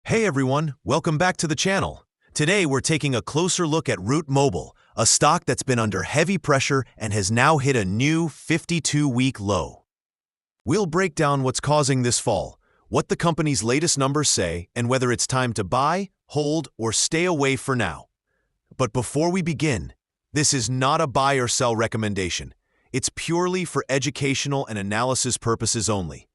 Hey everyone, welcome back to the channel. Today we're taking a closer look at Root Mobile, a stock that's been under heavy pressure and has now hit a new 52-week low. We'll break down what's causing this fall, what the company's latest numbers say, and whether it's time to buy, hold, or stay away for now. But before we begin, this is not a buy or sell recommendation. It's purely for educational and analysis purposes only.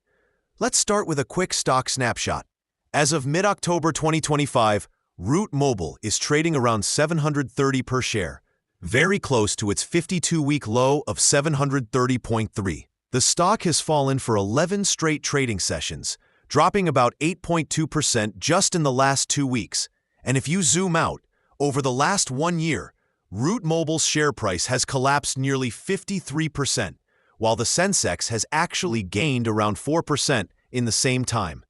Let's start with a quick stock snapshot. As of mid-October 2025, Root Mobile is trading around $730 per share, very close to its 52-week low of $730.3. The stock has fallen for 11 straight trading sessions, dropping about 8.2% just in the last 2 weeks. And if you zoom out, over the last 1 year, Root Mobile's share price has collapsed nearly 53%, while the Sensex has actually gained around 4% in the same time.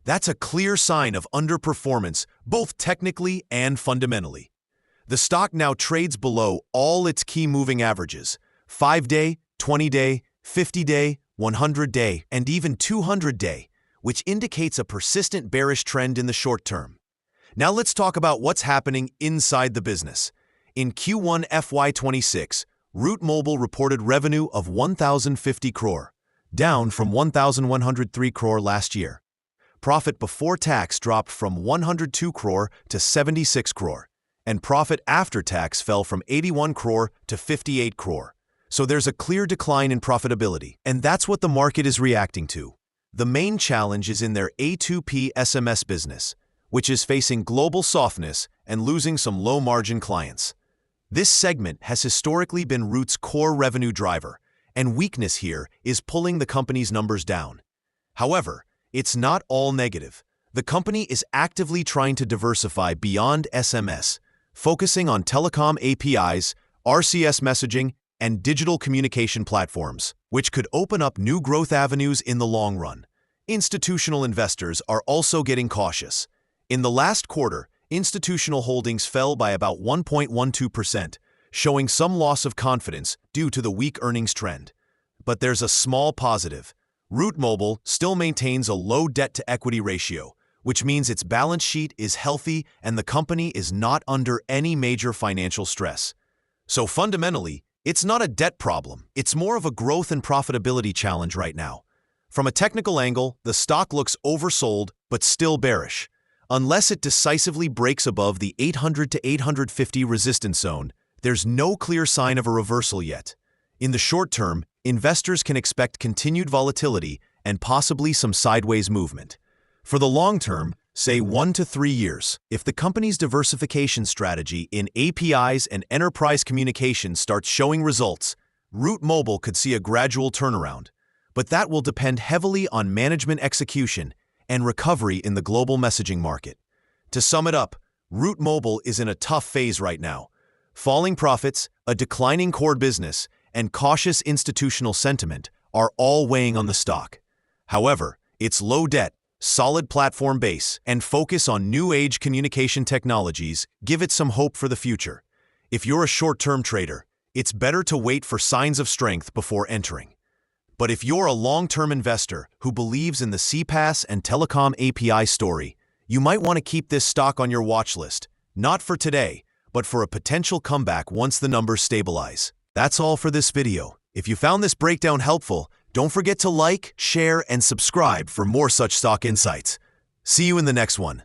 That's a clear sign of underperformance, both technically and fundamentally. The stock now trades below all its key moving averages: 5-day, 20-day, 50-day, 100-day, and even 200-day, which indicates a persistent bearish trend in the short term. Now let's talk about what's happening inside the business. In Q1 FY26, Root Mobile reported revenue of 1,050 crore, down from 1,103 crore last year. Profit before tax dropped from 102 crore to 76 crore, and profit after tax fell from 81 crore to 58 crore. So there's a clear decline in profitability, and that's what the market is reacting to. The main challenge is in their A2P SMS business, which is facing global softness and losing some low-margin clients. This segment has historically been Root's core revenue driver, and weakness here is pulling the company's numbers down. However, it's not all negative. The company is actively trying to diversify beyond SMS, focusing on telecom APIs, RCS messaging, and digital communication platforms, which could open up new growth avenues in the long run. Institutional investors are also getting cautious. In the last quarter, institutional holdings fell by about 1.12%, showing some loss of confidence due to the weak earnings trend. But there's a small positive. Root Mobile still maintains a low debt-to-equity ratio, which means its balance sheet is healthy and the company is not under any major financial stress. So fundamentally, it's not a debt problem. It's more of a growth and profitability challenge right now. From a technical angle, the stock looks oversold but still bearish. Unless it decisively breaks above the 800 to 850 resistance zone, there's no clear sign of a reversal yet. In the short term, investors can expect continued volatility and possibly some sideways movement. For the long term, say 1 to 3 years, if the company's diversification strategy in APIs and enterprise communications starts showing results, Root Mobile could see a gradual turnaround. But that will depend heavily on management execution and recovery in the global messaging market. To sum it up, Root Mobile is in a tough phase right now. Falling profits, a declining core business, and cautious institutional sentiment are all weighing on the stock. However, its low debt, solid platform base, and focus on new-age communication technologies give it some hope for the future. If you're a short-term trader, it's better to wait for signs of strength before entering. But if you're a long-term investor who believes in the CPaaS and telecom API story, you might want to keep this stock on your watch list, not for today, but for a potential comeback once the numbers stabilize. That's all for this video. If you found this breakdown helpful, don't forget to like, share, and subscribe for more such stock insights. See you in the next one.